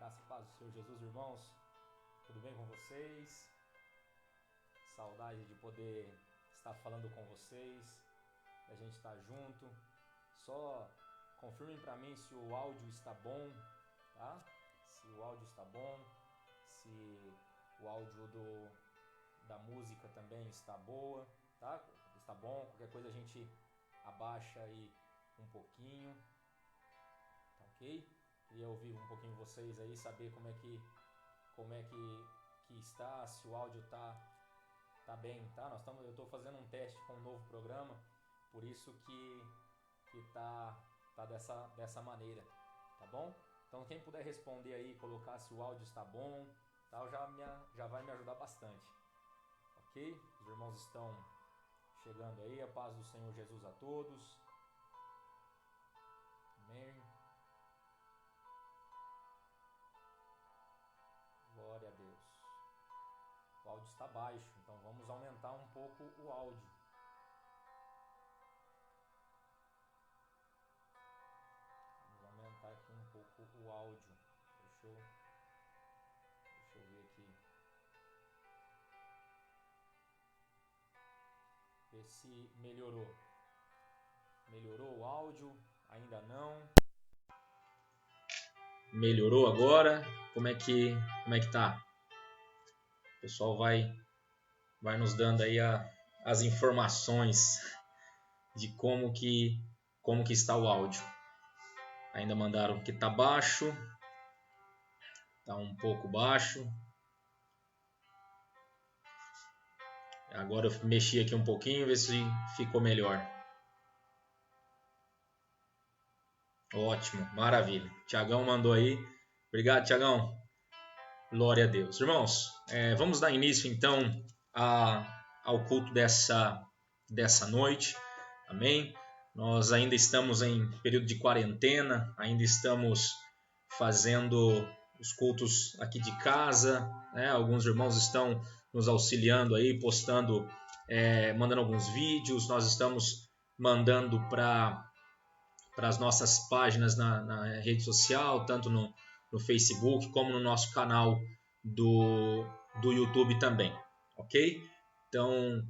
Graça e paz do Senhor Jesus, irmãos. Tudo bem com vocês? Saudade de poder estar falando com vocês, a gente estar junto. Só confirmem para mim se o áudio está bom, tá? Se o áudio está bom, se o áudio da música também está boa, tá? Está bom, qualquer coisa a gente abaixa aí um pouquinho, tá ok? Queria ouvir um pouquinho vocês aí, saber como é que está, se o áudio tá bem, tá? Eu estou fazendo um teste com um novo programa, por isso que tá dessa maneira, tá bom? Então quem puder responder aí, colocar se o áudio está bom, tá? Já vai me ajudar bastante, ok? Os irmãos estão chegando aí, a paz do Senhor Jesus a todos. Amém. Glória a Deus. O áudio está baixo, então vamos aumentar um pouco o áudio. Vamos aumentar aqui um pouco o áudio. Deixa eu ver aqui. Ver se melhorou. Melhorou o áudio? Ainda não. Melhorou agora? Como é que tá? O pessoal vai nos dando aí as informações de como que está o áudio. Ainda mandaram que tá baixo. Tá um pouco baixo. Agora eu mexi aqui um pouquinho, ver se ficou melhor. Ótimo, maravilha. Tiagão mandou aí. Obrigado, Tiagão. Glória a Deus. Irmãos, vamos dar início então ao culto dessa noite. Amém? Nós ainda estamos em período de quarentena, ainda estamos fazendo os cultos aqui de casa, né? Alguns irmãos estão nos auxiliando aí, postando, mandando alguns vídeos. Nós estamos mandando para as nossas páginas na rede social, tanto no Facebook como no nosso canal do YouTube também, ok? Então,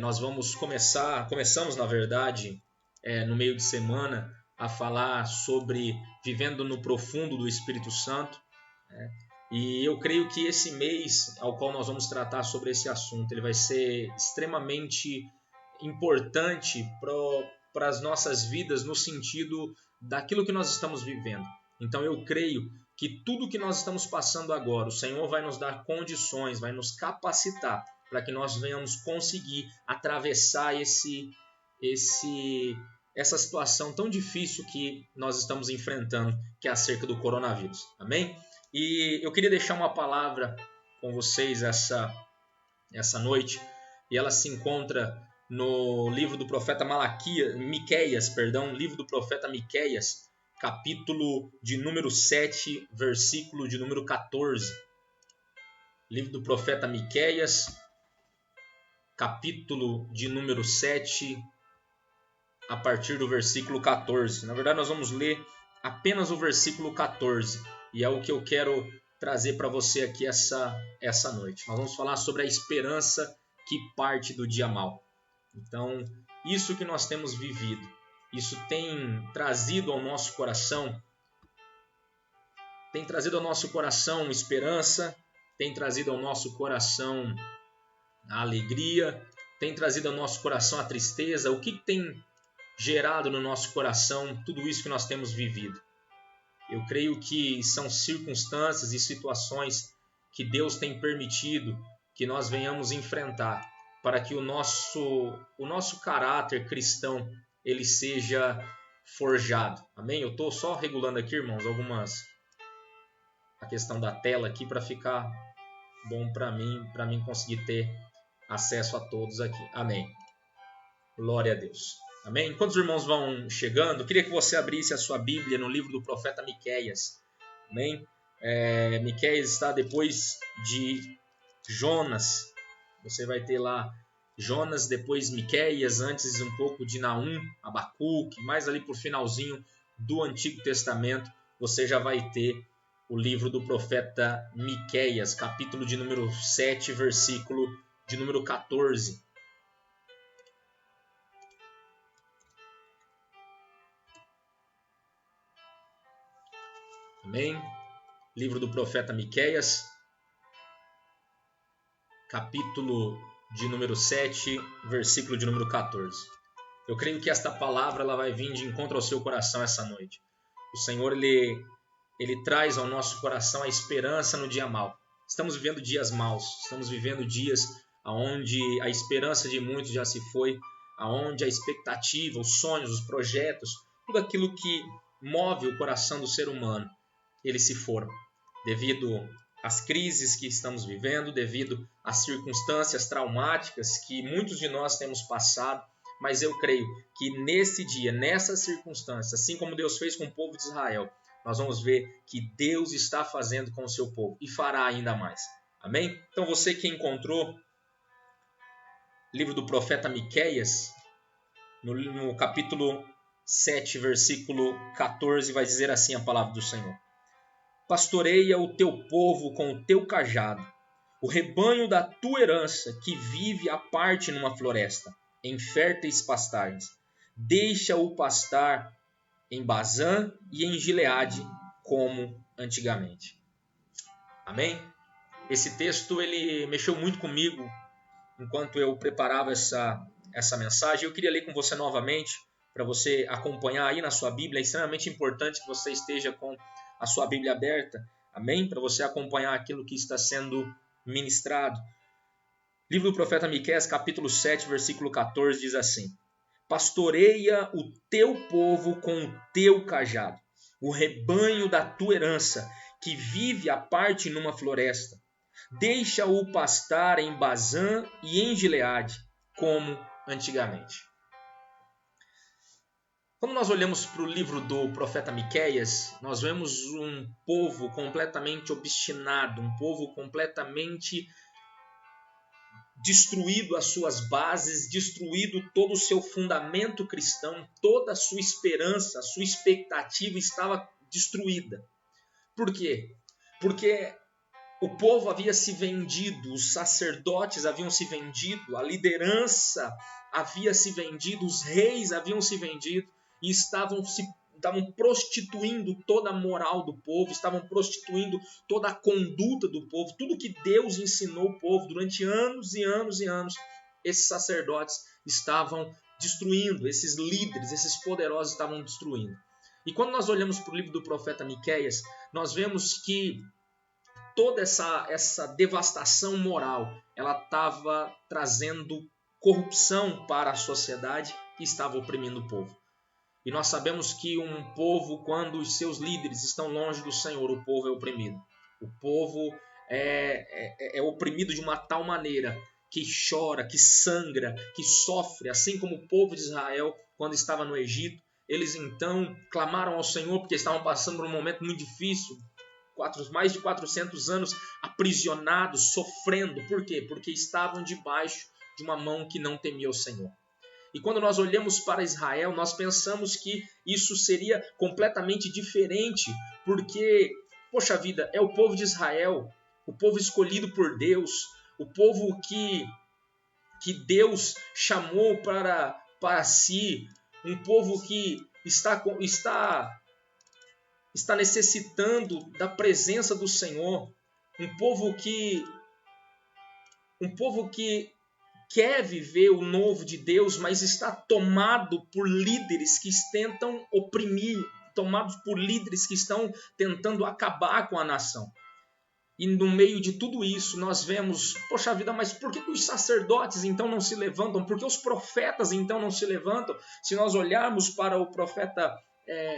nós começamos na verdade, no meio de semana, a falar sobre vivendo no profundo do Espírito Santo, né? E eu creio que esse mês ao qual nós vamos tratar sobre esse assunto, ele vai ser extremamente importante para as nossas vidas no sentido daquilo que nós estamos vivendo. Então eu creio que tudo que nós estamos passando agora, o Senhor vai nos dar condições, vai nos capacitar para que nós venhamos conseguir atravessar essa situação tão difícil que nós estamos enfrentando, que é acerca do coronavírus. Amém? E eu queria deixar uma palavra com vocês essa noite, e ela se encontra no livro do profeta Miqueias, livro do profeta Miqueias, capítulo de número 7, versículo de número 14. Livro do profeta Miqueias, capítulo de número 7, a partir do versículo 14. Na verdade, nós vamos ler apenas o versículo 14, e é o que eu quero trazer para você aqui essa noite. Nós vamos falar sobre a esperança que parte do dia mau. Então, isso que nós temos vivido, isso tem trazido ao nosso coração esperança, tem trazido ao nosso coração a alegria, tem trazido ao nosso coração a tristeza. O que tem gerado no nosso coração tudo isso que nós temos vivido? Eu creio que são circunstâncias e situações que Deus tem permitido que nós venhamos enfrentar, para que o nosso caráter cristão ele seja forjado. Amém? Eu estou só regulando aqui, irmãos, a questão da tela aqui para ficar bom para mim conseguir ter acesso a todos aqui. Amém. Glória a Deus. Amém? Enquanto os irmãos vão chegando, eu queria que você abrisse a sua Bíblia no livro do profeta Miqueias. Amém? Miqueias está depois de Jonas. Você vai ter lá Jonas, depois Miqueias, antes um pouco de Naum, Abacuque, mais ali por finalzinho do Antigo Testamento, você já vai ter o livro do profeta Miqueias, capítulo de número 7, versículo de número 14. Amém? Livro do profeta Miqueias, capítulo de número 7, versículo de número 14. Eu creio que esta palavra ela vai vir de encontro ao seu coração essa noite. O Senhor, Ele traz ao nosso coração a esperança no dia mau. Estamos vivendo dias maus, estamos vivendo dias onde a esperança de muitos já se foi, onde a expectativa, os sonhos, os projetos, tudo aquilo que move o coração do ser humano, eles se foram, devido às crises que estamos vivendo, devido às circunstâncias traumáticas que muitos de nós temos passado. Mas eu creio que nesse dia, nessas circunstâncias, assim como Deus fez com o povo de Israel, nós vamos ver que Deus está fazendo com o seu povo e fará ainda mais. Amém? Então você que encontrou o livro do profeta Miqueias, no capítulo 7, versículo 14, vai dizer assim a palavra do Senhor: pastoreia o teu povo com o teu cajado, o rebanho da tua herança que vive à parte numa floresta, em férteis pastagens. Deixa-o pastar em Bazã e em Gileade, como antigamente. Amém? Esse texto ele mexeu muito comigo enquanto eu preparava essa mensagem. Eu queria ler com você novamente, para você acompanhar aí na sua Bíblia. É extremamente importante que você esteja com a sua Bíblia aberta. Amém? Para você acompanhar aquilo que está sendo ministrado. Livro do profeta Miqueias, capítulo 7, versículo 14, diz assim: pastoreia o teu povo com o teu cajado, o rebanho da tua herança, que vive à parte numa floresta. Deixa-o pastar em Bazã e em Gileade, como antigamente. Quando nós olhamos para o livro do profeta Miqueias, nós vemos um povo completamente obstinado, um povo completamente destruído as suas bases, destruído todo o seu fundamento cristão, toda a sua esperança, a sua expectativa estava destruída. Por quê? Porque o povo havia se vendido, os sacerdotes haviam se vendido, a liderança havia se vendido, os reis haviam se vendido e estavam prostituindo toda a moral do povo, estavam prostituindo toda a conduta do povo, tudo que Deus ensinou o povo durante anos e anos e anos. Esses sacerdotes estavam destruindo, esses líderes, esses poderosos estavam destruindo. E quando nós olhamos para o livro do profeta Miqueias, nós vemos que toda essa devastação moral, ela estava trazendo corrupção para a sociedade e estava oprimindo o povo. E nós sabemos que um povo, quando os seus líderes estão longe do Senhor, o povo é oprimido. O povo é oprimido de uma tal maneira que chora, que sangra, que sofre, assim como o povo de Israel, quando estava no Egito. Eles então clamaram ao Senhor porque estavam passando por um momento muito difícil, mais de 400 anos aprisionados, sofrendo. Por quê? Porque estavam debaixo de uma mão que não temia o Senhor. E quando nós olhamos para Israel, nós pensamos que isso seria completamente diferente, porque, poxa vida, é o povo de Israel, o povo escolhido por Deus, o povo que Deus chamou para si, um povo que está necessitando da presença do Senhor, um povo que quer viver o novo de Deus, mas está tomado por líderes que tentam oprimir, tomados por líderes que estão tentando acabar com a nação. E no meio de tudo isso nós vemos, poxa vida, mas por que os sacerdotes então não se levantam? Por que os profetas então não se levantam? Se nós olharmos para o profeta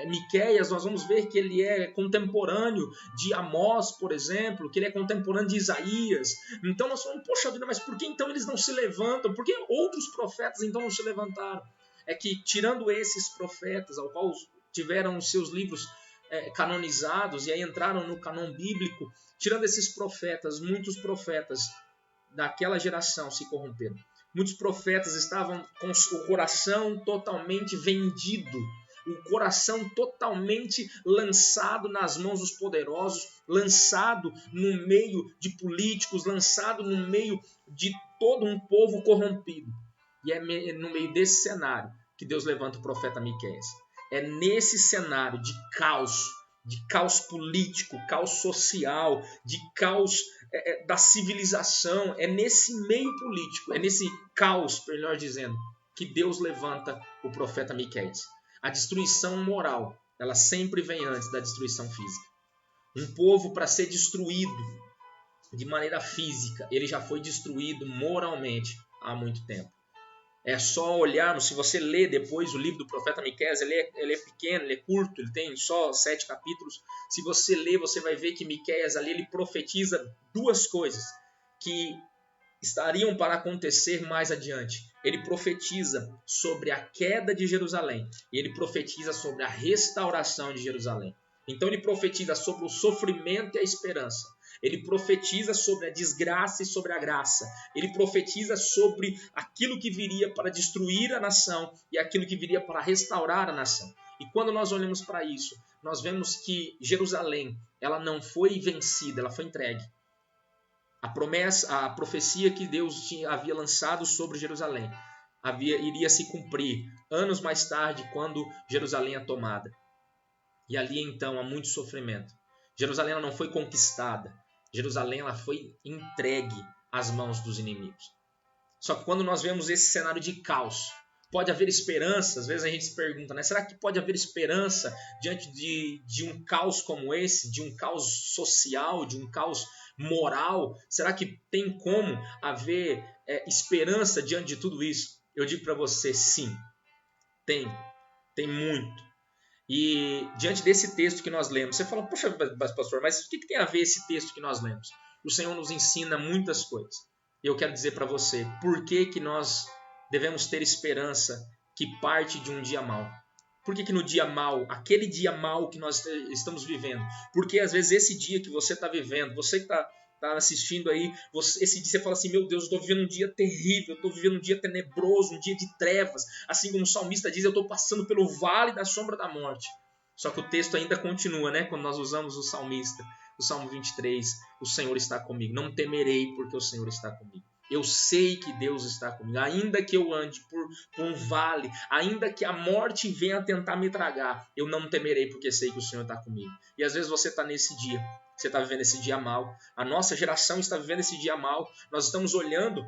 Miqueias, nós vamos ver que ele é contemporâneo de Amós, por exemplo, que ele é contemporâneo de Isaías. Então nós falamos, poxa vida, mas por que então eles não se levantam? Por que outros profetas então não se levantaram? É que tirando esses profetas, ao qual tiveram os seus livros canonizados e aí entraram no canon bíblico, tirando esses profetas, muitos profetas daquela geração se corromperam. Muitos profetas estavam com o coração totalmente vendido o coração totalmente lançado nas mãos dos poderosos, lançado no meio de políticos, lançado no meio de todo um povo corrompido. E é no meio desse cenário que Deus levanta o profeta Miqueias. É nesse cenário de caos político, caos social, de caos da civilização, é nesse meio político, é nesse caos, melhor dizendo, que Deus levanta o profeta Miqueias. A destruição moral, ela sempre vem antes da destruição física. Um povo, para ser destruído de maneira física, ele já foi destruído moralmente há muito tempo. É só olharmos, se você ler depois o livro do profeta Miqueias, ele é pequeno, ele é curto, ele tem só 7 capítulos. Se você ler, você vai ver que Miqueias ali ele profetiza 2 coisas que estariam para acontecer mais adiante. Ele profetiza sobre a queda de Jerusalém e ele profetiza sobre a restauração de Jerusalém. Então ele profetiza sobre o sofrimento e a esperança. Ele profetiza sobre a desgraça e sobre a graça. Ele profetiza sobre aquilo que viria para destruir a nação e aquilo que viria para restaurar a nação. E quando nós olhamos para isso, nós vemos que Jerusalém, ela não foi vencida, ela foi entregue. A profecia que Deus havia lançado sobre Jerusalém iria se cumprir anos mais tarde, quando Jerusalém é tomada. E ali então há muito sofrimento. Jerusalém ela não foi conquistada. Jerusalém ela foi entregue às mãos dos inimigos. Só que quando nós vemos esse cenário de caos, pode haver esperança? Às vezes a gente se pergunta, né? Será que pode haver esperança diante de um caos como esse? De um caos social, de um caos moral? Será que tem como haver esperança diante de tudo isso? Eu digo para você, sim. Tem muito. E diante desse texto que nós lemos, você fala, poxa, pastor, mas o que tem a ver esse texto que nós lemos? O Senhor nos ensina muitas coisas. E eu quero dizer para você, por que nós devemos ter esperança que parte de um dia mau? Por que no dia mau, aquele dia mau que nós estamos vivendo? Porque às vezes esse dia que você está vivendo, você que está assistindo aí, esse dia você fala assim, meu Deus, eu estou vivendo um dia terrível, eu estou vivendo um dia tenebroso, um dia de trevas. Assim como o salmista diz, eu estou passando pelo vale da sombra da morte. Só que o texto ainda continua, né? Quando nós usamos o salmista, o Salmo 23, o Senhor está comigo. Não temerei porque o Senhor está comigo. Eu sei que Deus está comigo. Ainda que eu ande por um vale, ainda que a morte venha tentar me tragar, eu não temerei porque sei que o Senhor está comigo. E às vezes você está nesse dia. Você está vivendo esse dia mal. A nossa geração está vivendo esse dia mal. Nós estamos olhando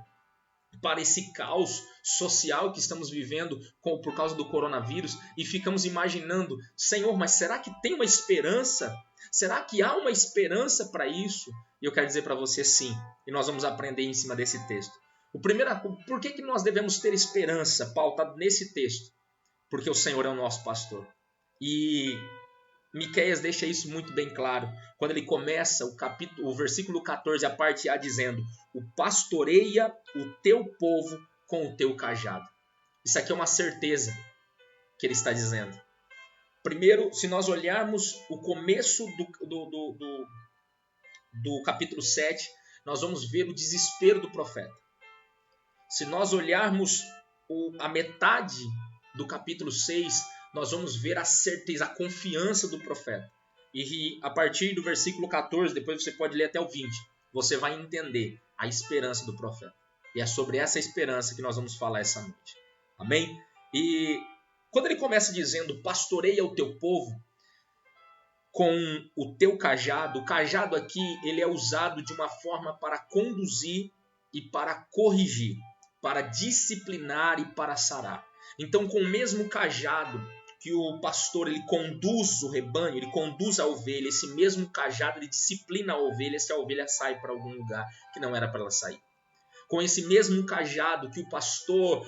para esse caos social que estamos vivendo por causa do coronavírus e ficamos imaginando, Senhor, mas será que tem uma esperança? Será que há uma esperança para isso? E eu quero dizer para você sim. E nós vamos aprender em cima desse texto. Por que nós devemos ter esperança pautado nesse texto? Porque o Senhor é o nosso pastor. E Miqueias deixa isso muito bem claro, quando ele começa o versículo 14, a parte A, dizendo, o pastoreia o teu povo com o teu cajado. Isso aqui é uma certeza que ele está dizendo. Primeiro, se nós olharmos o começo do capítulo 7, nós vamos ver o desespero do profeta. Se nós olharmos a metade do capítulo 6, nós vamos ver a certeza, a confiança do profeta. E a partir do versículo 14, depois você pode ler até o 20, você vai entender a esperança do profeta. E é sobre essa esperança que nós vamos falar essa noite. Amém? E quando ele começa dizendo, pastoreia o teu povo com o teu cajado, o cajado aqui ele é usado de uma forma para conduzir e para corrigir, para disciplinar e para sarar. Então, com o mesmo cajado que o pastor ele conduz o rebanho, ele conduz a ovelha, esse mesmo cajado ele disciplina a ovelha se a ovelha sai para algum lugar que não era para ela sair. Com esse mesmo cajado que o pastor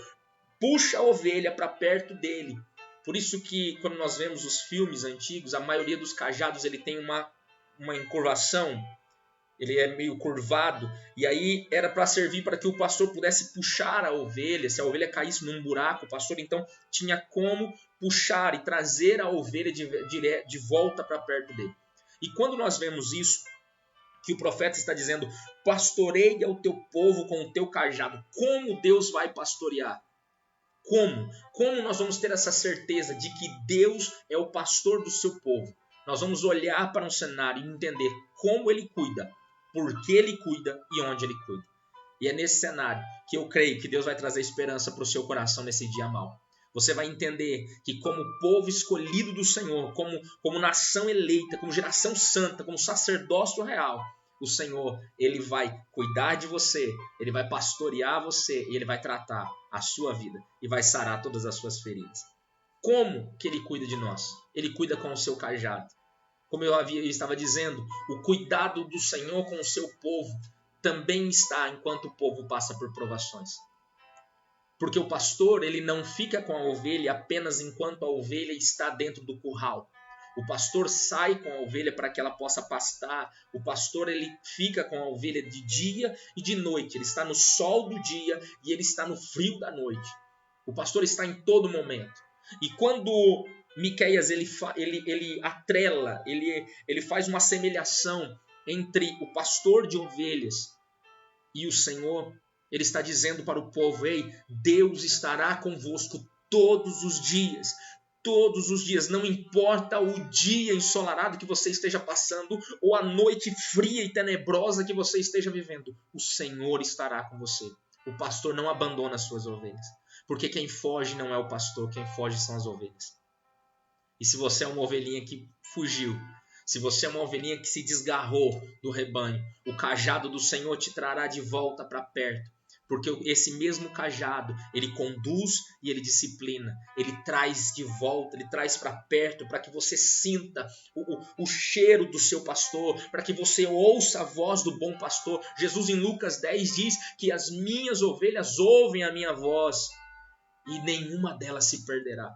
puxa a ovelha para perto dele. Por isso que quando nós vemos os filmes antigos, a maioria dos cajados ele tem uma encurvação, ele é meio curvado, e aí era para servir para que o pastor pudesse puxar a ovelha. Se a ovelha caísse num buraco, o pastor então tinha como puxar e trazer a ovelha de volta para perto dele. E quando nós vemos isso, que o profeta está dizendo, pastoreia o teu povo com o teu cajado. Como Deus vai pastorear? Como? Como nós vamos ter essa certeza de que Deus é o pastor do seu povo? Nós vamos olhar para um cenário e entender como Ele cuida, por que Ele cuida e onde Ele cuida. E é nesse cenário que eu creio que Deus vai trazer esperança para o seu coração nesse dia mau. Você vai entender que como povo escolhido do Senhor, como nação eleita, como geração santa, como sacerdócio real, o Senhor, Ele vai cuidar de você, Ele vai pastorear você e Ele vai tratar a sua vida e vai sarar todas as suas feridas. Como que Ele cuida de nós? Ele cuida com o seu cajado. Como eu estava dizendo, o cuidado do Senhor com o seu povo também está enquanto o povo passa por provações. Porque o pastor, ele não fica com a ovelha apenas enquanto a ovelha está dentro do curral. O pastor sai com a ovelha para que ela possa pastar. O pastor, ele fica com a ovelha de dia e de noite. Ele está no sol do dia e ele está no frio da noite. O pastor está em todo momento. E quando Miqueias ele atrela, ele faz uma assemelhação entre o pastor de ovelhas e o Senhor, ele está dizendo para o povo: ei, Deus estará convosco todos os dias. Todos os dias, não importa o dia ensolarado que você esteja passando ou a noite fria e tenebrosa que você esteja vivendo, o Senhor estará com você. O pastor não abandona as suas ovelhas, porque quem foge não é o pastor, quem foge são as ovelhas. E se você é uma ovelhinha que fugiu, se você é uma ovelhinha que se desgarrou do rebanho, o cajado do Senhor te trará de volta para perto. Porque esse mesmo cajado, ele conduz e ele disciplina. Ele traz de volta, ele traz para perto, para que você sinta o cheiro do seu pastor, para que você ouça a voz do bom pastor. Jesus em Lucas 10 diz que as minhas ovelhas ouvem a minha voz e nenhuma delas se perderá.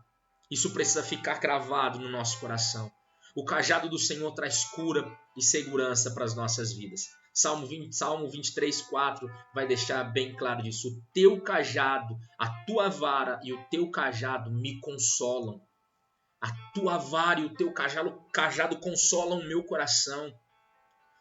Isso precisa ficar cravado no nosso coração. O cajado do Senhor traz cura e segurança para as nossas vidas. Salmo 23, 4 vai deixar bem claro disso. O teu cajado, a tua vara e o teu cajado me consolam. A tua vara e o teu cajado consolam o meu coração.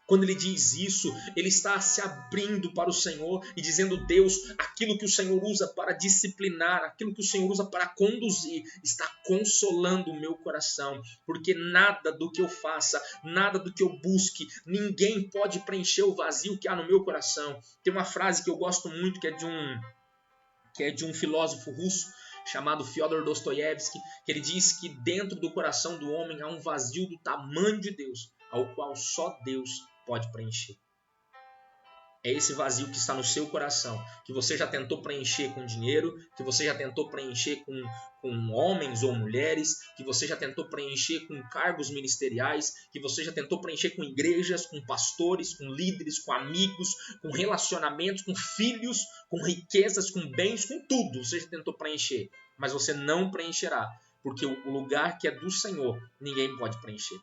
Quando ele diz isso, ele está se abrindo para o Senhor e dizendo: Deus, aquilo que o Senhor usa para disciplinar, aquilo que o Senhor usa para conduzir, está consolando o meu coração. Porque nada do que eu faça, nada do que eu busque, ninguém pode preencher o vazio que há no meu coração. Tem uma frase que eu gosto muito, que é de um filósofo russo chamado Fyodor Dostoiévski, que ele diz que dentro do coração do homem há um vazio do tamanho de Deus, ao qual só Deus pode preencher. É esse vazio que está no seu coração, que você já tentou preencher com dinheiro, que você já tentou preencher com homens ou mulheres, que você já tentou preencher com cargos ministeriais, que você já tentou preencher com igrejas, com pastores, com líderes, com amigos, com relacionamentos, com filhos, com riquezas, com bens, com tudo. Você já tentou preencher, mas você não preencherá, porque o lugar que é do Senhor, ninguém pode preencher.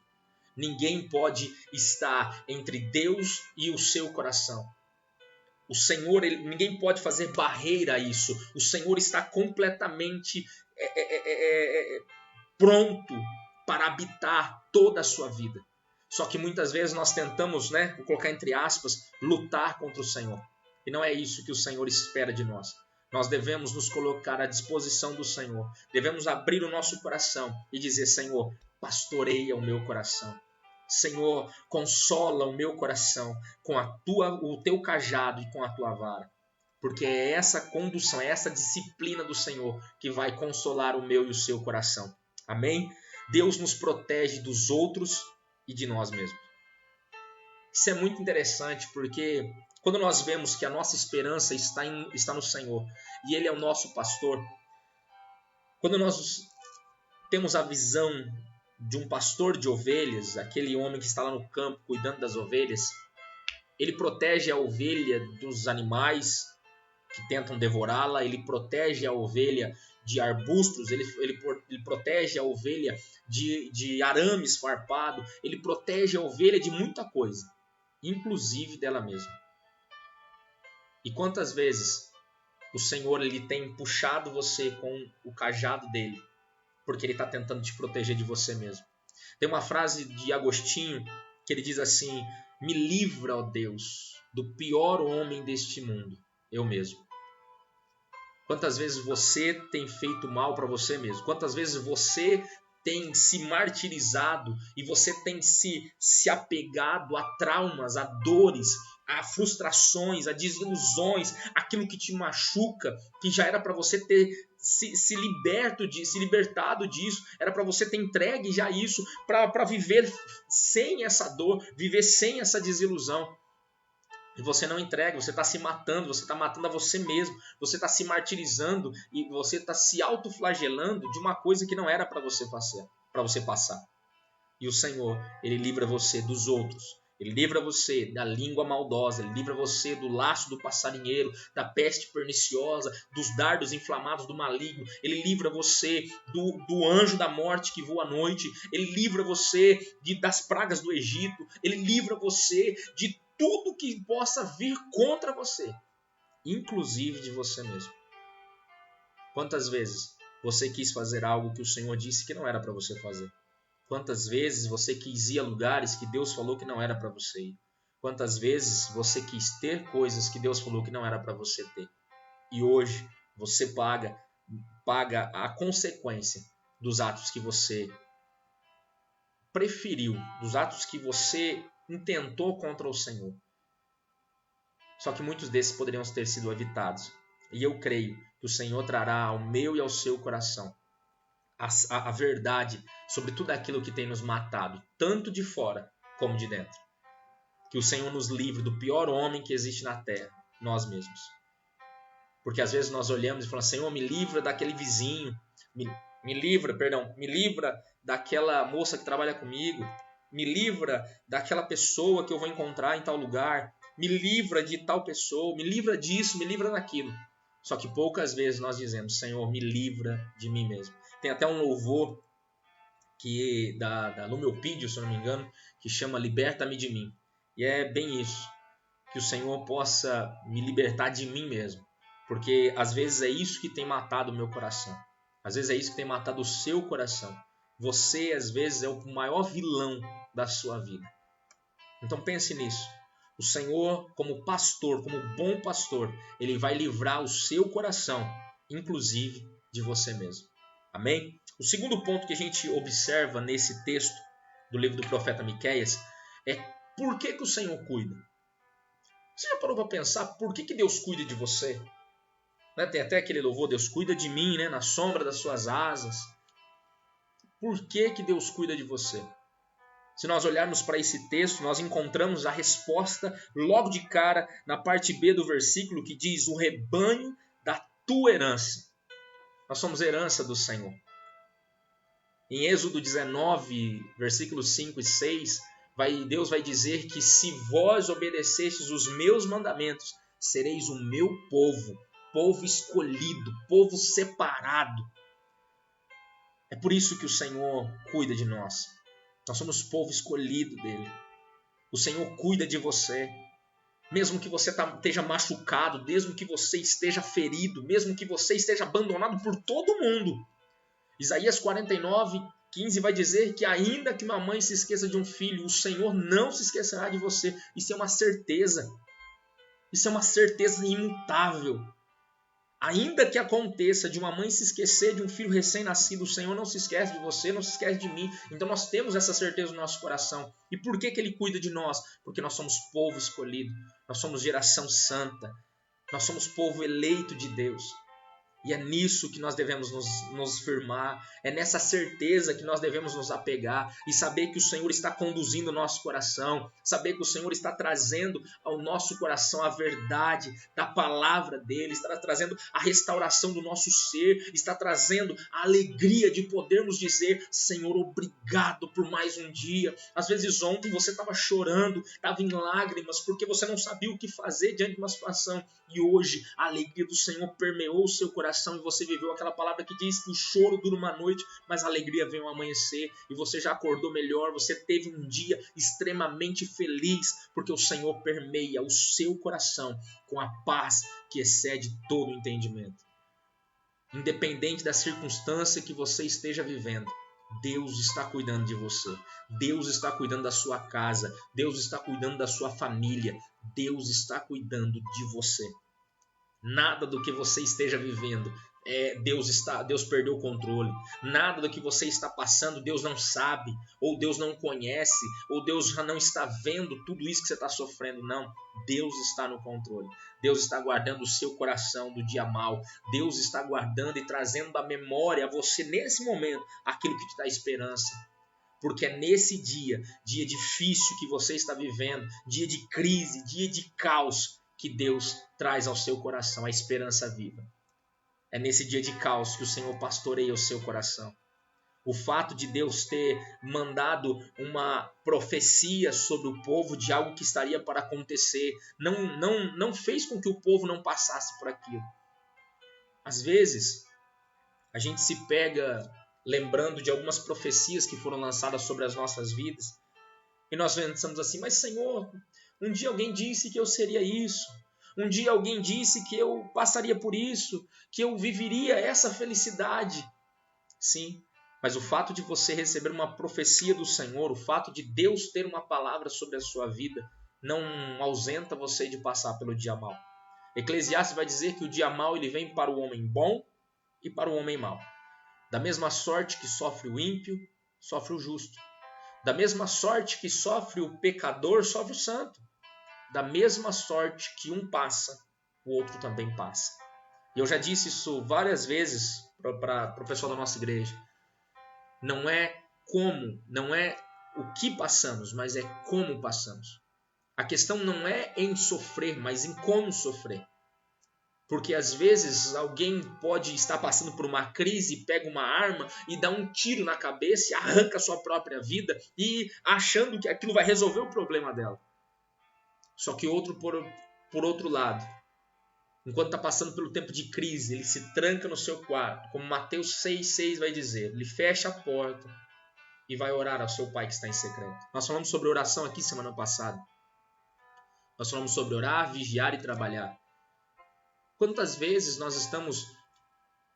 Ninguém pode estar entre Deus e o seu coração. O Senhor, ninguém pode fazer barreira a isso. O Senhor está completamente pronto para habitar toda a sua vida. Só que muitas vezes nós tentamos, vou colocar entre aspas, lutar contra o Senhor. E não é isso que o Senhor espera de nós. Nós devemos nos colocar à disposição do Senhor. Devemos abrir o nosso coração e dizer: Senhor, pastoreia o meu coração. Senhor, consola o meu coração com o teu cajado e com a tua vara. Porque é essa condução, é essa disciplina do Senhor que vai consolar o meu e o seu coração. Amém? Deus nos protege dos outros e de nós mesmos. Isso é muito interessante, porque quando nós vemos que a nossa esperança está no Senhor e Ele é o nosso pastor, quando nós temos a visão de um pastor de ovelhas, aquele homem que está lá no campo cuidando das ovelhas, ele protege a ovelha dos animais que tentam devorá-la, ele protege a ovelha de arbustos, ele protege a ovelha de arames farpado, ele protege a ovelha de muita coisa, inclusive dela mesma. E quantas vezes o Senhor ele tem puxado você com o cajado dele, porque ele está tentando te proteger de você mesmo. Tem uma frase de Agostinho que ele diz assim: me livra, ó Deus, do pior homem deste mundo, eu mesmo. Quantas vezes você tem feito mal para você mesmo? Quantas vezes você tem se martirizado e você tem se apegado a traumas, a dores, a frustrações, a desilusões, aquilo que te machuca, que já era para você ter se libertado disso, era para você ter entregue já isso, para viver sem essa dor, viver sem essa desilusão. E você não entrega, você está se matando, você está matando a você mesmo, você está se martirizando e você está se autoflagelando de uma coisa que não era para você passar. E o Senhor, Ele livra você dos outros, Ele livra você da língua maldosa, Ele livra você do laço do passarinheiro, da peste perniciosa, dos dardos inflamados do maligno, Ele livra você do anjo da morte que voa à noite, Ele livra você das pragas do Egito, Ele livra você de tudo que possa vir contra você, inclusive de você mesmo. Quantas vezes você quis fazer algo que o Senhor disse que não era para você fazer? Quantas vezes você quis ir a lugares que Deus falou que não era para você ir? Quantas vezes você quis ter coisas que Deus falou que não era para você ter? E hoje você paga a consequência dos atos que você preferiu, dos atos que você intentou contra o Senhor. Só que muitos desses poderiam ter sido evitados. E eu creio que o Senhor trará ao meu e ao seu coração a verdade sobre tudo aquilo que tem nos matado, tanto de fora como de dentro. Que o Senhor nos livre do pior homem que existe na terra, nós mesmos. Porque às vezes nós olhamos e falamos: Senhor, me livra daquele vizinho, me livra daquela moça que trabalha comigo, me livra daquela pessoa que eu vou encontrar em tal lugar, me livra de tal pessoa, me livra disso, me livra daquilo. Só que poucas vezes nós dizemos: Senhor, me livra de mim mesmo. Tem até um louvor que da Lumelpídio, se eu não me engano, que chama Liberta-me de mim. E é bem isso, que o Senhor possa me libertar de mim mesmo. Porque às vezes é isso que tem matado o meu coração. Às vezes é isso que tem matado o seu coração. Você, às vezes, é o maior vilão da sua vida. Então pense nisso. O Senhor, como pastor, como bom pastor, Ele vai livrar o seu coração, inclusive de você mesmo. Amém? O segundo ponto que a gente observa nesse texto do livro do profeta Miqueias é por que o Senhor cuida. Você já parou para pensar por que Deus cuida de você? Tem até aquele louvor: Deus cuida de mim, na sombra das suas asas. Por que Deus cuida de você? Se nós olharmos para esse texto, nós encontramos a resposta logo de cara na parte B do versículo, que diz: o rebanho da tua herança. Nós somos herança do Senhor. Em Êxodo 19, versículos 5 e 6, Deus vai dizer que se vós obedecestes os meus mandamentos, sereis o meu povo, povo escolhido, povo separado. É por isso que o Senhor cuida de nós. Nós somos povo escolhido dele. O Senhor cuida de você. Mesmo que você esteja machucado, mesmo que você esteja ferido, mesmo que você esteja abandonado por todo mundo. Isaías 49:15 vai dizer que ainda que uma mãe se esqueça de um filho, o Senhor não se esquecerá de você. Isso é uma certeza. Isso é uma certeza imutável. Ainda que aconteça de uma mãe se esquecer de um filho recém-nascido, o Senhor não se esquece de você, não se esquece de mim. Então nós temos essa certeza no nosso coração. E por que Ele cuida de nós? Porque nós somos povo escolhido, nós somos geração santa, nós somos povo eleito de Deus. E é nisso que nós devemos nos firmar, é nessa certeza que nós devemos nos apegar e saber que o Senhor está conduzindo o nosso coração, saber que o Senhor está trazendo ao nosso coração a verdade da palavra dele, está trazendo a restauração do nosso ser, está trazendo a alegria de podermos dizer: Senhor, obrigado por mais um dia. Às vezes ontem você estava chorando, estava em lágrimas, porque você não sabia o que fazer diante de uma situação, e hoje a alegria do Senhor permeou o seu coração e você viveu aquela palavra que diz que o choro dura uma noite, mas a alegria vem ao amanhecer, e você já acordou melhor, você teve um dia extremamente feliz, porque o Senhor permeia o seu coração com a paz que excede todo o entendimento. Independente da circunstância que você esteja vivendo, Deus está cuidando de você. Deus está cuidando da sua casa. Deus está cuidando da sua família. Deus está cuidando de você. Nada do que você esteja vivendo, Deus perdeu o controle. Nada do que você está passando, Deus não sabe, ou Deus não conhece, ou Deus já não está vendo tudo isso que você está sofrendo. Não, Deus está no controle. Deus está guardando o seu coração do dia mau. Deus está guardando e trazendo à memória a você nesse momento aquilo que te dá esperança. Porque é nesse dia difícil que você está vivendo, dia de crise, dia de caos, que Deus traz ao seu coração a esperança viva. É nesse dia de caos que o Senhor pastoreia o seu coração. O fato de Deus ter mandado uma profecia sobre o povo de algo que estaria para acontecer não fez com que o povo não passasse por aquilo. Às vezes, a gente se pega lembrando de algumas profecias que foram lançadas sobre as nossas vidas e nós pensamos assim, mas Senhor, um dia alguém disse que eu seria isso. Um dia alguém disse que eu passaria por isso, que eu viveria essa felicidade. Sim, mas o fato de você receber uma profecia do Senhor, o fato de Deus ter uma palavra sobre a sua vida, não ausenta você de passar pelo dia mau. Eclesiastes vai dizer que o dia mau ele vem para o homem bom e para o homem mau. Da mesma sorte que sofre o ímpio, sofre o justo. Da mesma sorte que sofre o pecador, sofre o santo. Da mesma sorte que um passa, o outro também passa. E eu já disse isso várias vezes para o pessoal da nossa igreja. Não é o que passamos, mas é como passamos. A questão não é em sofrer, mas em como sofrer. Porque às vezes alguém pode estar passando por uma crise, pega uma arma e dá um tiro na cabeça e arranca a sua própria vida e achando que aquilo vai resolver o problema dela. Só que outro, por outro lado, enquanto está passando pelo tempo de crise, ele se tranca no seu quarto, como Mateus 6,6 vai dizer. Ele fecha a porta e vai orar ao seu Pai que está em secreto. Nós falamos sobre oração aqui semana passada. Nós falamos sobre orar, vigiar e trabalhar. Quantas vezes nós estamos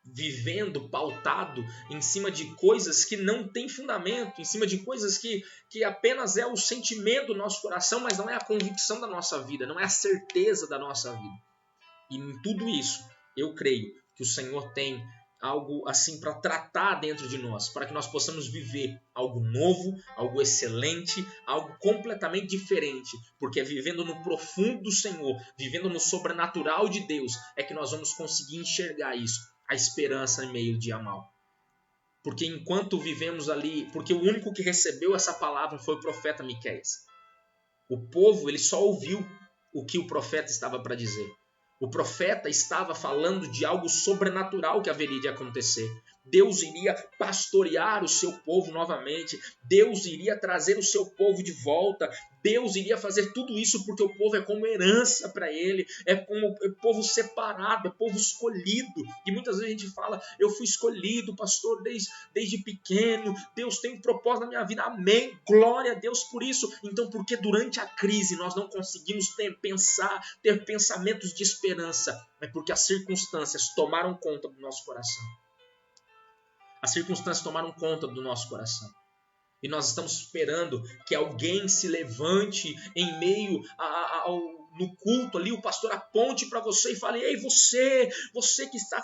vivendo pautado em cima de coisas que não têm fundamento, em cima de coisas que apenas é o sentimento do nosso coração, mas não é a convicção da nossa vida, não é a certeza da nossa vida. E em tudo isso, eu creio que o Senhor tem algo assim para tratar dentro de nós, para que nós possamos viver algo novo, algo excelente, algo completamente diferente, porque é vivendo no profundo do Senhor, vivendo no sobrenatural de Deus, é que nós vamos conseguir enxergar isso, a esperança em meio ao dia mau. Porque enquanto vivemos ali, porque o único que recebeu essa palavra foi o profeta Miqueias. O povo, ele só ouviu o que o profeta estava para dizer. O profeta estava falando de algo sobrenatural que haveria de acontecer. Deus iria pastorear o seu povo novamente. Deus iria trazer o seu povo de volta. Deus iria fazer tudo isso porque o povo é como herança para ele. É como povo separado, é povo escolhido. E muitas vezes a gente fala, eu fui escolhido, pastor, desde pequeno. Deus tem um propósito na minha vida. Amém. Glória a Deus por isso. Então, porque durante a crise nós não conseguimos ter pensamentos de esperança? É porque as circunstâncias tomaram conta do nosso coração. As circunstâncias tomaram conta do nosso coração. E nós estamos esperando que alguém se levante em meio no culto ali, o pastor aponte para você e fale, ei, você que está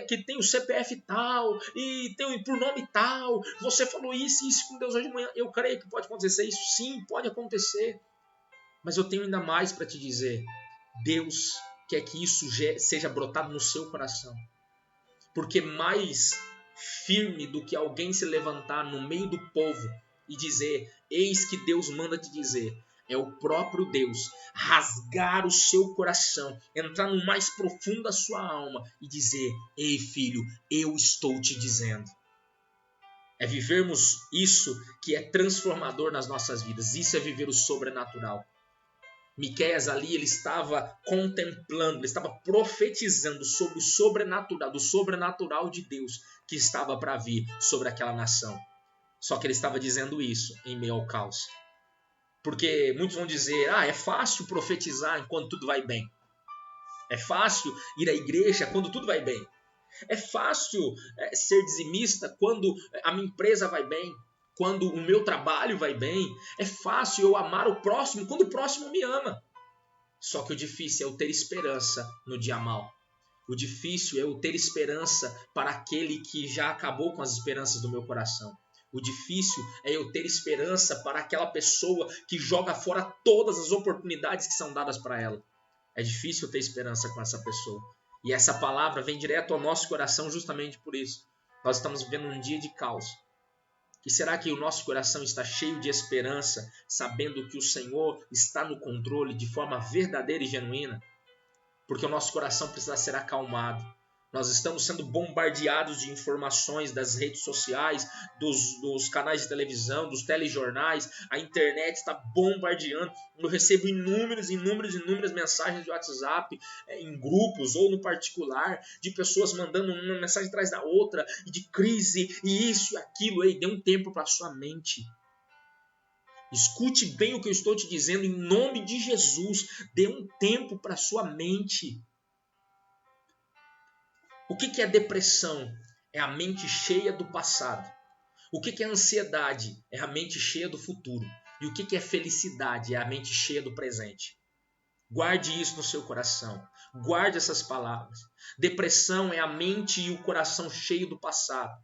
que tem o CPF tal e tem o pronome tal, você falou isso com Deus hoje de manhã. Eu creio que pode acontecer isso, sim, pode acontecer. Mas eu tenho ainda mais para te dizer. Deus quer que isso seja brotado no seu coração. Porque mais firme do que alguém se levantar no meio do povo e dizer, eis que Deus manda te dizer, é o próprio Deus rasgar o seu coração, entrar no mais profundo da sua alma e dizer, ei filho, eu estou te dizendo. É vivermos isso que é transformador nas nossas vidas. Isso é viver o sobrenatural. Miqueias ali, ele estava contemplando, ele estava profetizando sobre o sobrenatural, do sobrenatural de Deus que estava para vir sobre aquela nação. Só que ele estava dizendo isso em meio ao caos. Porque muitos vão dizer, é fácil profetizar enquanto tudo vai bem. É fácil ir à igreja quando tudo vai bem. É fácil ser dizimista quando a minha empresa vai bem. Quando o meu trabalho vai bem. É fácil eu amar o próximo quando o próximo me ama. Só que o difícil é eu ter esperança no dia mau. O difícil é eu ter esperança para aquele que já acabou com as esperanças do meu coração. O difícil é eu ter esperança para aquela pessoa que joga fora todas as oportunidades que são dadas para ela. É difícil ter esperança com essa pessoa. E essa palavra vem direto ao nosso coração justamente por isso. Nós estamos vivendo um dia de caos. E será que o nosso coração está cheio de esperança, sabendo que o Senhor está no controle de forma verdadeira e genuína? Porque o nosso coração precisa ser acalmado. Nós estamos sendo bombardeados de informações das redes sociais, dos canais de televisão, dos telejornais. A internet está bombardeando. Eu recebo inúmeras mensagens de WhatsApp, em grupos ou no particular, de pessoas mandando uma mensagem atrás da outra, de crise, e isso e aquilo. Ei, dê um tempo para a sua mente. Escute bem o que eu estou te dizendo em nome de Jesus. Dê um tempo para a sua mente. O que é depressão? É a mente cheia do passado. O que é ansiedade? É a mente cheia do futuro. E o que é felicidade? É a mente cheia do presente. Guarde isso no seu coração. Guarde essas palavras. Depressão é a mente e o coração cheio do passado.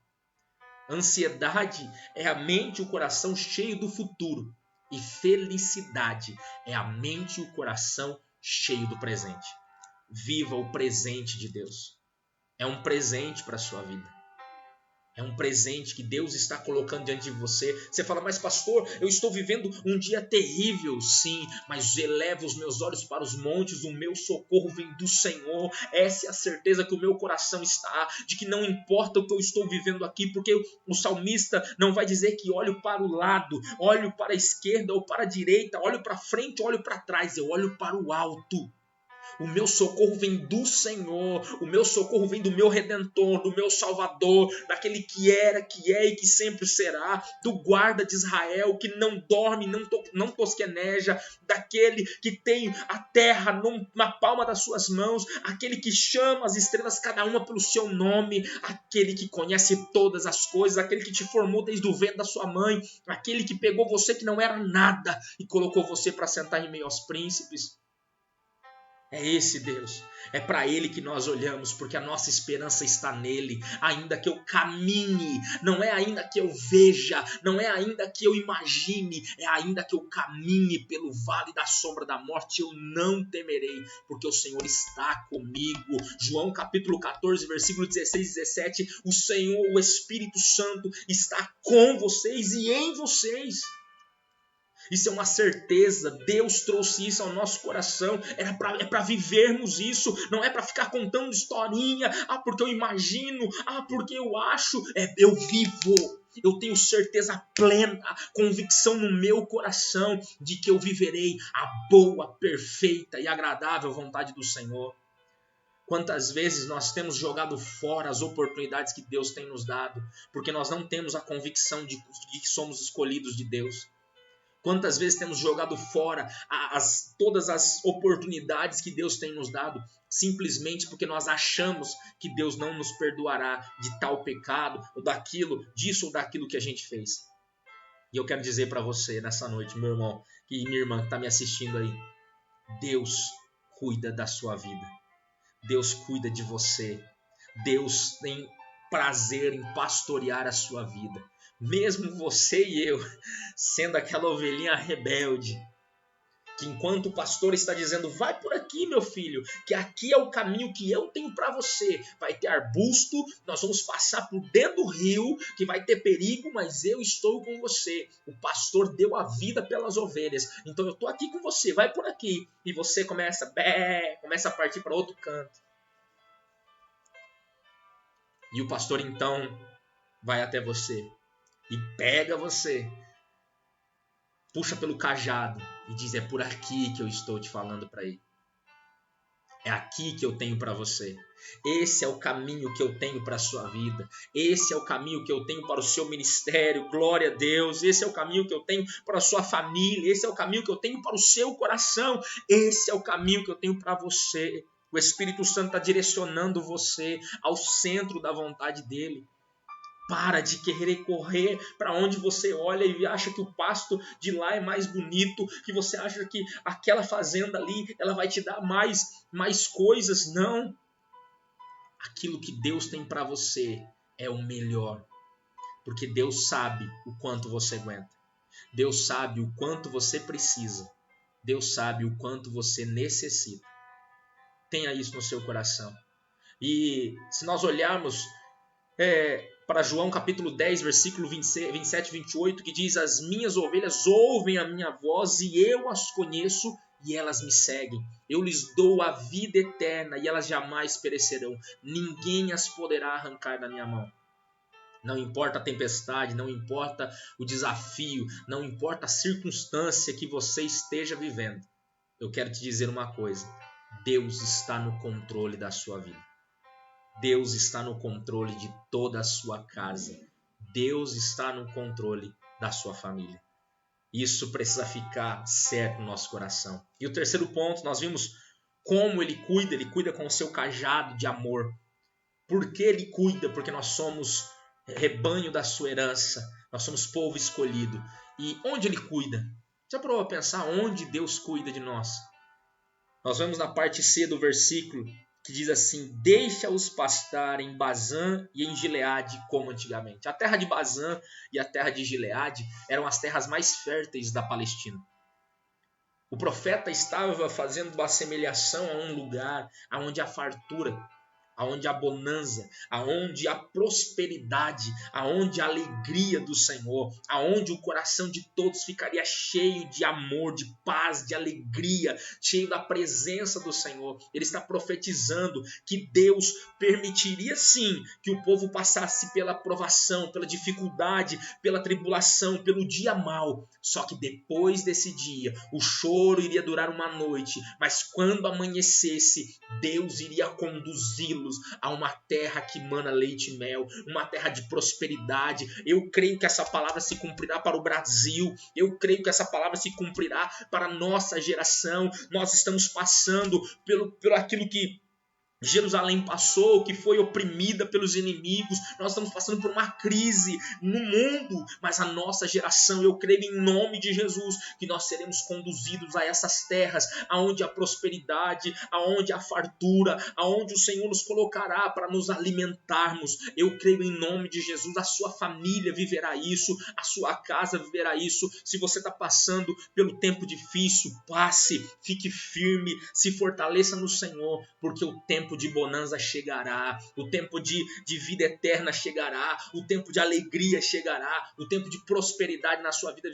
Ansiedade é a mente e o coração cheio do futuro. E felicidade é a mente e o coração cheio do presente. Viva o presente de Deus. É um presente para a sua vida. É um presente que Deus está colocando diante de você. Você fala, mas pastor, eu estou vivendo um dia terrível. Sim, mas elevo os meus olhos para os montes, o meu socorro vem do Senhor. Essa é a certeza que o meu coração está, de que não importa o que eu estou vivendo aqui, porque o salmista não vai dizer que olho para o lado, olho para a esquerda ou para a direita, olho para frente, olho para trás, eu olho para o alto. O meu socorro vem do Senhor, o meu socorro vem do meu Redentor, do meu Salvador, daquele que era, que é e que sempre será, do guarda de Israel, que não dorme, não tosqueneja, daquele que tem a terra na palma das suas mãos, aquele que chama as estrelas cada uma pelo seu nome, aquele que conhece todas as coisas, aquele que te formou desde o ventre da sua mãe, aquele que pegou você que não era nada e colocou você para sentar em meio aos príncipes. É esse Deus, é para Ele que nós olhamos, porque a nossa esperança está nele. Ainda que eu caminhe, não é ainda que eu veja, não é ainda que eu imagine, é ainda que eu caminhe pelo vale da sombra da morte, eu não temerei, porque o Senhor está comigo. João capítulo 14, versículo 16 e 17, o Senhor, o Espírito Santo, está com vocês e em vocês. Isso é uma certeza, Deus trouxe isso ao nosso coração, é para vivermos isso, não é para ficar contando historinha, porque eu imagino, porque eu acho, eu vivo, eu tenho certeza plena, convicção no meu coração de que eu viverei a boa, perfeita e agradável vontade do Senhor. Quantas vezes nós temos jogado fora as oportunidades que Deus tem nos dado, porque nós não temos a convicção de que somos escolhidos de Deus. Quantas vezes temos jogado fora todas as oportunidades que Deus tem nos dado, simplesmente porque nós achamos que Deus não nos perdoará de tal pecado, ou disso ou daquilo que a gente fez. E eu quero dizer para você nessa noite, meu irmão, e minha irmã que está me assistindo aí, Deus cuida da sua vida. Deus cuida de você. Deus tem prazer em pastorear a sua vida. Mesmo você e eu, sendo aquela ovelhinha rebelde, que enquanto o pastor está dizendo, vai por aqui, meu filho, que aqui é o caminho que eu tenho para você. Vai ter arbusto, nós vamos passar por dentro do rio, que vai ter perigo, mas eu estou com você. O pastor deu a vida pelas ovelhas, então eu estou aqui com você, vai por aqui. E você começa a partir para outro canto. E o pastor então vai até você e pega você, puxa pelo cajado e diz, é por aqui que eu estou te falando para ir. É aqui que eu tenho para você. Esse é o caminho que eu tenho para a sua vida. Esse é o caminho que eu tenho para o seu ministério. Glória a Deus. Esse é o caminho que eu tenho para a sua família. Esse é o caminho que eu tenho para o seu coração. Esse é o caminho que eu tenho para você. O Espírito Santo está direcionando você ao centro da vontade dele. Para de querer correr para onde você olha e acha que o pasto de lá é mais bonito, que você acha que aquela fazenda ali ela vai te dar mais coisas. Não. aquilo que Deus tem para você é o melhor. Porque Deus sabe o quanto você aguenta. Deus sabe o quanto você precisa. Deus sabe o quanto você necessita. Tenha isso no seu coração. E se nós olharmos para João capítulo 10, versículo 27 e 28, que diz: as minhas ovelhas ouvem a minha voz e eu as conheço e elas me seguem. Eu lhes dou a vida eterna e elas jamais perecerão. Ninguém as poderá arrancar da minha mão. Não importa a tempestade, não importa o desafio, não importa a circunstância que você esteja vivendo. Eu quero te dizer uma coisa: Deus está no controle da sua vida. Deus está no controle de toda a sua casa. Deus está no controle da sua família. Isso precisa ficar certo no nosso coração. E o terceiro ponto, nós vimos como Ele cuida com o seu cajado de amor. Por que Ele cuida? Porque nós somos rebanho da sua herança, nós somos povo escolhido. E onde Ele cuida? Já parou a pensar onde Deus cuida de nós? Nós vemos na parte C do versículo que diz assim: deixa-os pastar em Bazã e em Gileade como antigamente. A terra de Bazã e a terra de Gileade eram as terras mais férteis da Palestina. O profeta estava fazendo uma assemelhação a um lugar onde há fartura, aonde há bonança, aonde há prosperidade, aonde há alegria do Senhor, aonde o coração de todos ficaria cheio de amor, de paz, de alegria, cheio da presença do Senhor. Ele está profetizando que Deus permitiria sim que o povo passasse pela provação, pela dificuldade, pela tribulação, pelo dia mau. Só que depois desse dia, o choro iria durar uma noite, mas quando amanhecesse, Deus iria conduzi-los a uma terra que mana leite e mel, uma terra de prosperidade. Eu creio que essa palavra se cumprirá para o Brasil, eu creio que essa palavra se cumprirá para a nossa geração. Nós estamos passando pelo aquilo que Jerusalém passou, que foi oprimida pelos inimigos. Nós estamos passando por uma crise no mundo, mas a nossa geração, eu creio em nome de Jesus, que nós seremos conduzidos a essas terras, aonde há prosperidade, aonde há fartura, aonde o Senhor nos colocará para nos alimentarmos. Eu creio em nome de Jesus, a sua família viverá isso, a sua casa viverá isso. Se você está passando pelo tempo difícil, passe, fique firme, se fortaleça no Senhor, porque o tempo de bonança chegará, o tempo de vida eterna chegará, o tempo de alegria chegará, o tempo de prosperidade na sua vida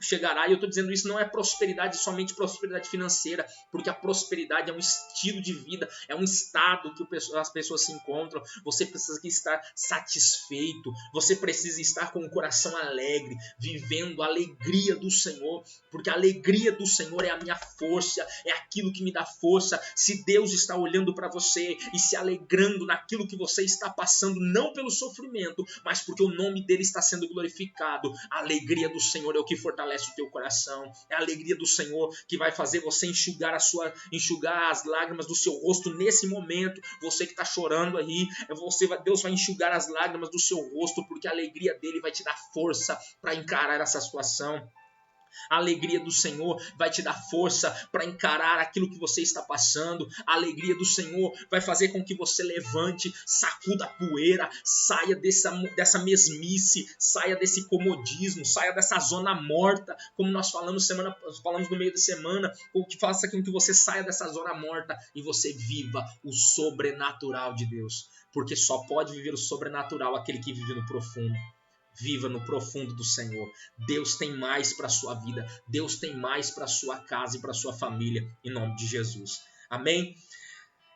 chegará. E eu estou dizendo isso, não é prosperidade, somente prosperidade financeira, porque a prosperidade é um estilo de vida, é um estado que as pessoas se encontram. Você precisa estar satisfeito, você precisa estar com o coração alegre, vivendo a alegria do Senhor, porque a alegria do Senhor é a minha força, é aquilo que me dá força. Se Deus está olhando para você e se alegrando naquilo que você está passando, não pelo sofrimento, mas porque o nome dele está sendo glorificado, a alegria do Senhor é o que fortalece o teu coração. É a alegria do Senhor que vai fazer você enxugar as lágrimas do seu rosto nesse momento. Você que está chorando aí, Deus vai enxugar as lágrimas do seu rosto, porque a alegria dele vai te dar força para encarar essa situação. A alegria do Senhor vai te dar força para encarar aquilo que você está passando. A alegria do Senhor vai fazer com que você levante, sacuda a poeira, saia dessa mesmice, saia desse comodismo, saia dessa zona morta, como nós falamos no meio da semana, o que faça com que você saia dessa zona morta e você viva o sobrenatural de Deus, porque só pode viver o sobrenatural aquele que vive no profundo. Viva no profundo do Senhor. Deus tem mais para a sua vida. Deus tem mais para a sua casa e para a sua família, em nome de Jesus. Amém?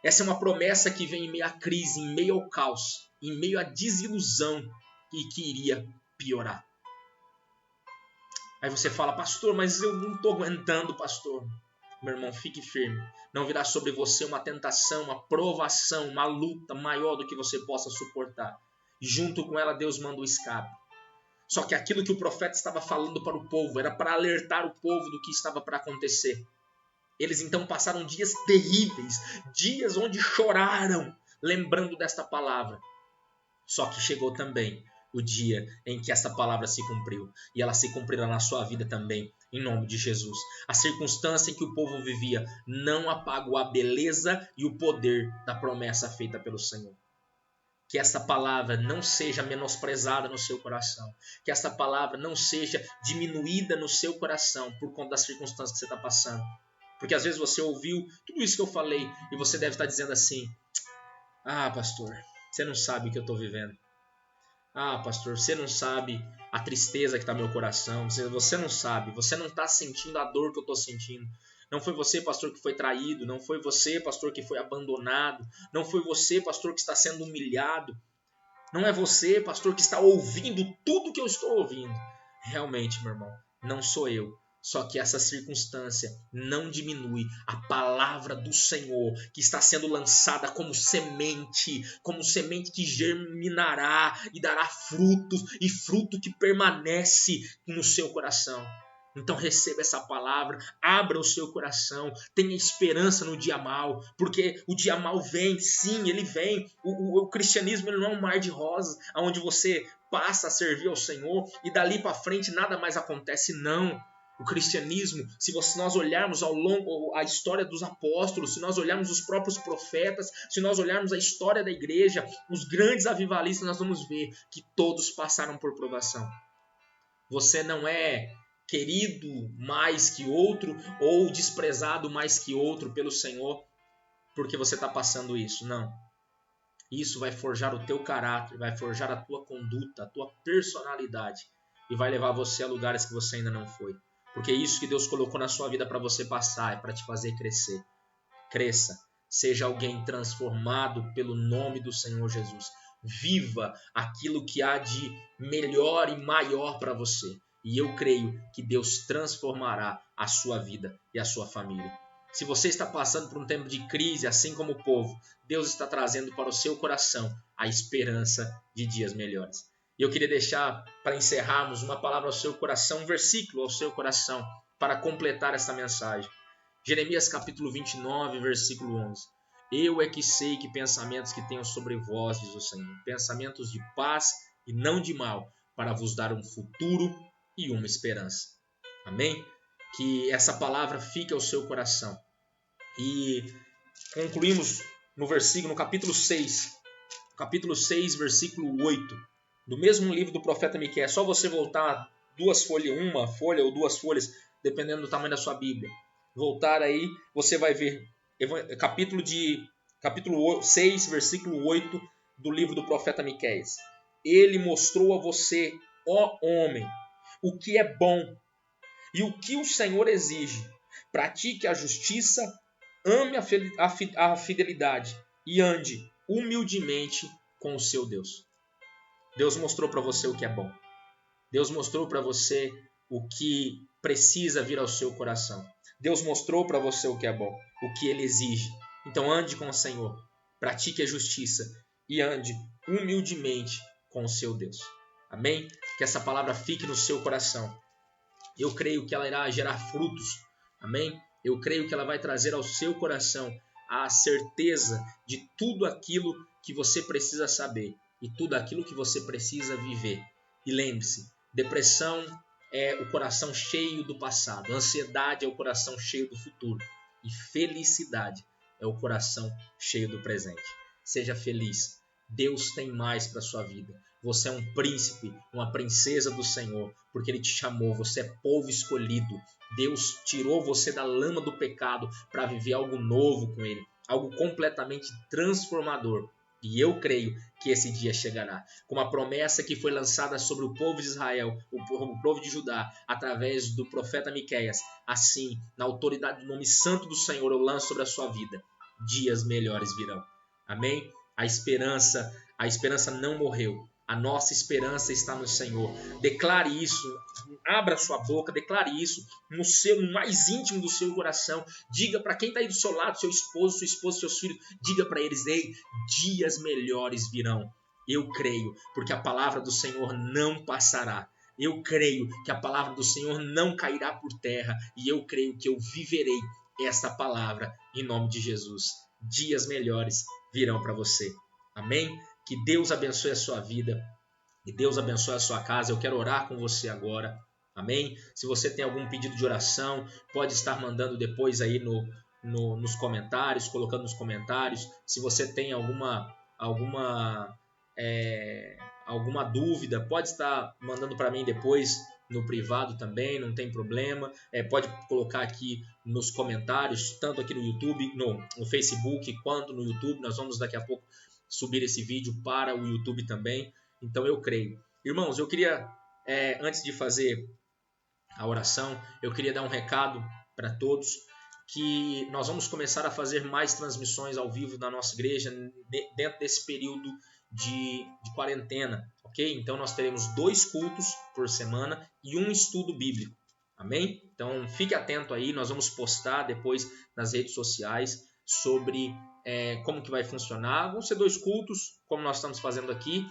Essa é uma promessa que vem em meio à crise, em meio ao caos, em meio à desilusão e que iria piorar. Aí você fala: pastor, mas eu não estou aguentando, pastor. Meu irmão, fique firme. Não virá sobre você uma tentação, uma provação, uma luta maior do que você possa suportar. Junto com ela, Deus manda o escape. Só que aquilo que o profeta estava falando para o povo era para alertar o povo do que estava para acontecer. Eles então passaram dias terríveis, dias onde choraram, lembrando desta palavra. Só que chegou também o dia em que essa palavra se cumpriu. E ela se cumprirá na sua vida também, em nome de Jesus. A circunstância em que o povo vivia não apagou a beleza e o poder da promessa feita pelo Senhor. Que essa palavra não seja menosprezada no seu coração. Que essa palavra não seja diminuída no seu coração por conta das circunstâncias que você está passando. Porque às vezes você ouviu tudo isso que eu falei e você deve estar dizendo assim: ah, pastor, você não sabe o que eu estou vivendo. Ah, pastor, você não sabe a tristeza que está no meu coração. Você não sabe, você não está sentindo a dor que eu estou sentindo. Não foi você, pastor, que foi traído. Não foi você, pastor, que foi abandonado. Não foi você, pastor, que está sendo humilhado. Não é você, pastor, que está ouvindo tudo que eu estou ouvindo. Realmente, meu irmão, não sou eu. Só que essa circunstância não diminui a palavra do Senhor que está sendo lançada como semente que germinará e dará frutos, e fruto que permanece no seu coração. Então receba essa palavra, abra o seu coração, tenha esperança no dia mau, porque o dia mau vem, sim, ele vem. O cristianismo ele não é um mar de rosas, onde você passa a servir ao Senhor e dali para frente nada mais acontece, não. O cristianismo, se nós olharmos ao longo a história dos apóstolos, se nós olharmos os próprios profetas, se nós olharmos a história da igreja, os grandes avivalistas, nós vamos ver que todos passaram por provação. Você não é querido mais que outro ou desprezado mais que outro pelo Senhor porque você está passando isso. Não. Isso vai forjar o teu caráter, vai forjar a tua conduta, a tua personalidade e vai levar você a lugares que você ainda não foi. Porque é isso que Deus colocou na sua vida para você passar, é para te fazer crescer. Cresça, seja alguém transformado pelo nome do Senhor Jesus. Viva aquilo que há de melhor e maior para você. E eu creio que Deus transformará a sua vida e a sua família. Se você está passando por um tempo de crise, assim como o povo, Deus está trazendo para o seu coração a esperança de dias melhores. E eu queria deixar, para encerrarmos, uma palavra ao seu coração, um versículo ao seu coração, para completar esta mensagem. Jeremias capítulo 29, versículo 11. Eu é que sei que pensamentos que tenho sobre vós, diz o Senhor, pensamentos de paz e não de mal, para vos dar um futuro e uma esperança. Amém? Que essa palavra fique ao seu coração. E concluímos no capítulo 6, versículo 8, do mesmo livro do profeta Miqueias. É só você voltar uma folha ou duas folhas, dependendo do tamanho da sua Bíblia. Voltar aí, você vai ver capítulo 6, versículo 8 do livro do profeta Miqueias. Ele mostrou a você, ó homem, o que é bom e o que o Senhor exige. Pratique a justiça, ame a fidelidade e ande humildemente com o seu Deus. Deus mostrou para você o que é bom. Deus mostrou para você o que precisa vir ao seu coração. Deus mostrou para você o que é bom, o que Ele exige. Então ande com o Senhor, pratique a justiça e ande humildemente com o seu Deus. Amém? Que essa palavra fique no seu coração. Eu creio que ela irá gerar frutos. Amém? Eu creio que ela vai trazer ao seu coração a certeza de tudo aquilo que você precisa saber e tudo aquilo que você precisa viver. E lembre-se, depressão é o coração cheio do passado, ansiedade é o coração cheio do futuro e felicidade é o coração cheio do presente. Seja feliz. Deus tem mais para a sua vida. Você é um príncipe, uma princesa do Senhor, porque Ele te chamou. Você é povo escolhido. Deus tirou você da lama do pecado para viver algo novo com Ele, algo completamente transformador. E eu creio que esse dia chegará. Com a promessa que foi lançada sobre o povo de Israel, o povo de Judá, através do profeta Miqueias, assim, na autoridade do nome santo do Senhor, eu lanço sobre a sua vida. Dias melhores virão. Amém? A esperança não morreu. A nossa esperança está no Senhor. Declare isso. Abra sua boca, declare isso no mais íntimo do seu coração. Diga para quem está aí do seu lado, seu esposo, sua esposa, seus filhos. Diga para eles, ei, dias melhores virão. Eu creio, porque a palavra do Senhor não passará. Eu creio que a palavra do Senhor não cairá por terra. E eu creio que eu viverei essa palavra em nome de Jesus. Dias melhores virão para você. Amém? Que Deus abençoe a sua vida. Que Deus abençoe a sua casa. Eu quero orar com você agora. Amém? Se você tem algum pedido de oração, pode estar mandando depois aí nos comentários, colocando nos comentários. Se você tem alguma alguma dúvida, pode estar mandando para mim depois no privado também, não tem problema. Pode colocar aqui nos comentários, tanto aqui no YouTube, no Facebook, quanto no YouTube. Nós vamos daqui a pouco subir esse vídeo para o YouTube também. Então eu creio. Irmãos, eu queria, antes de fazer a oração, eu queria dar um recado para todos, que nós vamos começar a fazer mais transmissões ao vivo da nossa igreja dentro desse período de quarentena, ok? Então nós teremos 2 cultos por semana e um estudo bíblico, amém? Então fique atento aí, nós vamos postar depois nas redes sociais sobre como que vai funcionar. Vão ser 2 cultos, como nós estamos fazendo aqui,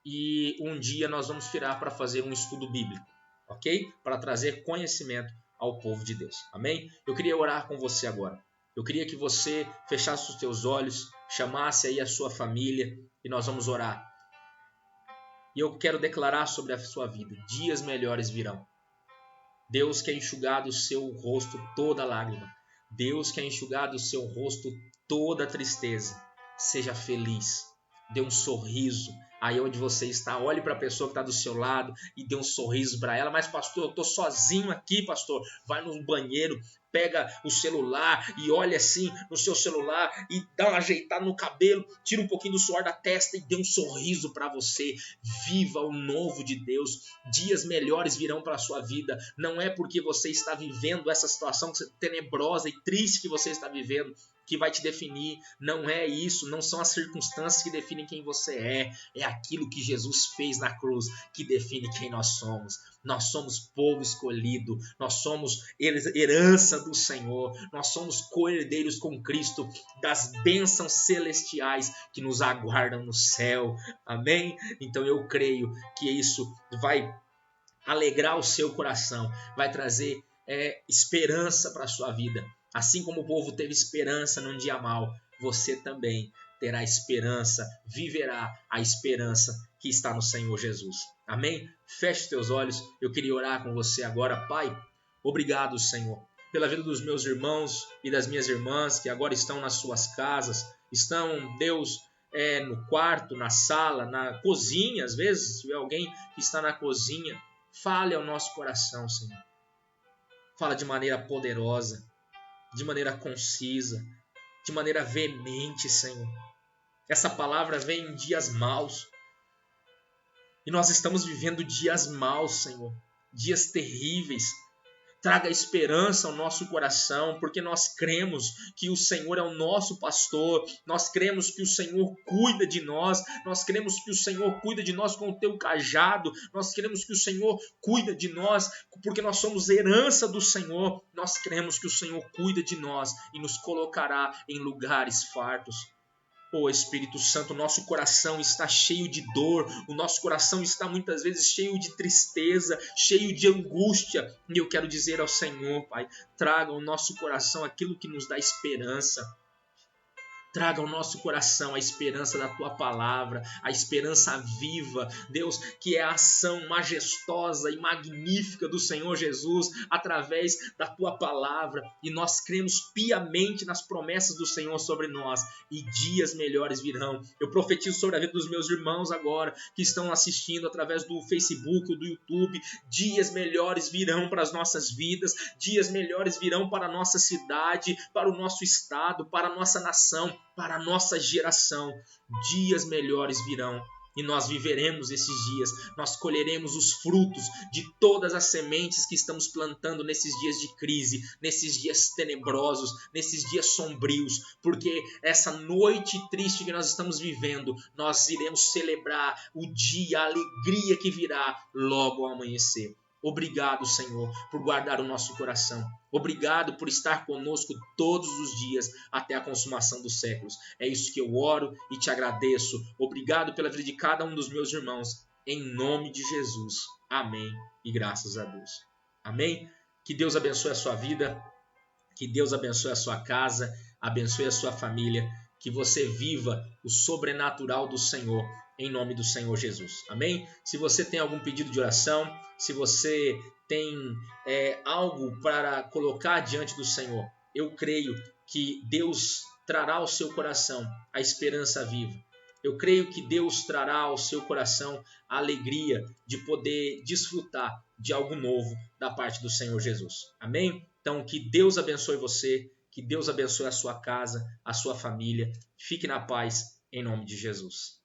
e um dia nós vamos virar para fazer um estudo bíblico, ok? Para trazer conhecimento ao povo de Deus, amém? Eu queria orar com você agora. Eu queria que você fechasse os teus olhos, chamasse aí a sua família e nós vamos orar. E eu quero declarar sobre a sua vida: dias melhores virão. Deus quer enxugar do seu rosto toda lágrima. Deus quer enxugar do seu rosto toda tristeza. Seja feliz. Dê um sorriso aí onde você está. Olhe para a pessoa que está do seu lado e dê um sorriso para ela. Mas pastor, eu estou sozinho aqui, pastor. Vai no banheiro, pega o celular e olha assim no seu celular e dá uma ajeitada no cabelo, tira um pouquinho do suor da testa e dê um sorriso para você. Viva o novo de Deus. Dias melhores virão para a sua vida. Não é porque você está vivendo essa situação tenebrosa e triste que você está vivendo que vai te definir. Não é isso, não são as circunstâncias que definem quem você é aquilo que Jesus fez na cruz que define quem nós somos. Nós somos povo escolhido, nós somos herança do Senhor, nós somos co-herdeiros com Cristo das bênçãos celestiais que nos aguardam no céu, amém? Então eu creio que isso vai alegrar o seu coração, vai trazer esperança para a sua vida. Assim como o povo teve esperança num dia mau, você também terá esperança, viverá a esperança que está no Senhor Jesus. Amém? Feche teus olhos, eu queria orar com você agora. Pai, obrigado, Senhor, pela vida dos meus irmãos e das minhas irmãs que agora estão nas suas casas, estão, Deus, no quarto, na sala, na cozinha. Às vezes, se tiver alguém que está na cozinha, fale ao nosso coração, Senhor. Fala de maneira poderosa, de maneira concisa, de maneira veemente, Senhor. Essa palavra vem em dias maus. E nós estamos vivendo dias maus, Senhor. Dias terríveis. Traga esperança ao nosso coração, porque nós cremos que o Senhor é o nosso pastor, nós cremos que o Senhor cuida de nós, nós cremos que o Senhor cuida de nós com o teu cajado, nós cremos que o Senhor cuida de nós, porque nós somos herança do Senhor, nós cremos que o Senhor cuida de nós e nos colocará em lugares fartos. Oh Espírito Santo, o nosso coração está cheio de dor, o nosso coração está muitas vezes cheio de tristeza, cheio de angústia. E eu quero dizer ao Senhor, Pai, traga ao nosso coração aquilo que nos dá esperança. Traga ao nosso coração a esperança da Tua palavra, a esperança viva, Deus, que é a ação majestosa e magnífica do Senhor Jesus através da Tua palavra. E nós cremos piamente nas promessas do Senhor sobre nós e dias melhores virão. Eu profetizo sobre a vida dos meus irmãos agora que estão assistindo através do Facebook ou do YouTube. Dias melhores virão para as nossas vidas, dias melhores virão para a nossa cidade, para o nosso estado, para a nossa nação, para a nossa geração. Dias melhores virão e nós viveremos esses dias, nós colheremos os frutos de todas as sementes que estamos plantando nesses dias de crise, nesses dias tenebrosos, nesses dias sombrios, porque essa noite triste que nós estamos vivendo, nós iremos celebrar o dia, a alegria que virá logo ao amanhecer. Obrigado, Senhor, por guardar o nosso coração. Obrigado por estar conosco todos os dias até a consumação dos séculos. É isso que eu oro e te agradeço. Obrigado pela vida de cada um dos meus irmãos. Em nome de Jesus. Amém. E graças a Deus. Amém. Que Deus abençoe a sua vida. Que Deus abençoe a sua casa. Abençoe a sua família. Que você viva o sobrenatural do Senhor. Em nome do Senhor Jesus. Amém? Se você tem algum pedido de oração, se você tem algo para colocar diante do Senhor, eu creio que Deus trará ao seu coração a esperança viva. Eu creio que Deus trará ao seu coração a alegria de poder desfrutar de algo novo da parte do Senhor Jesus. Amém? Então, que Deus abençoe você, que Deus abençoe a sua casa, a sua família. Fique na paz, em nome de Jesus.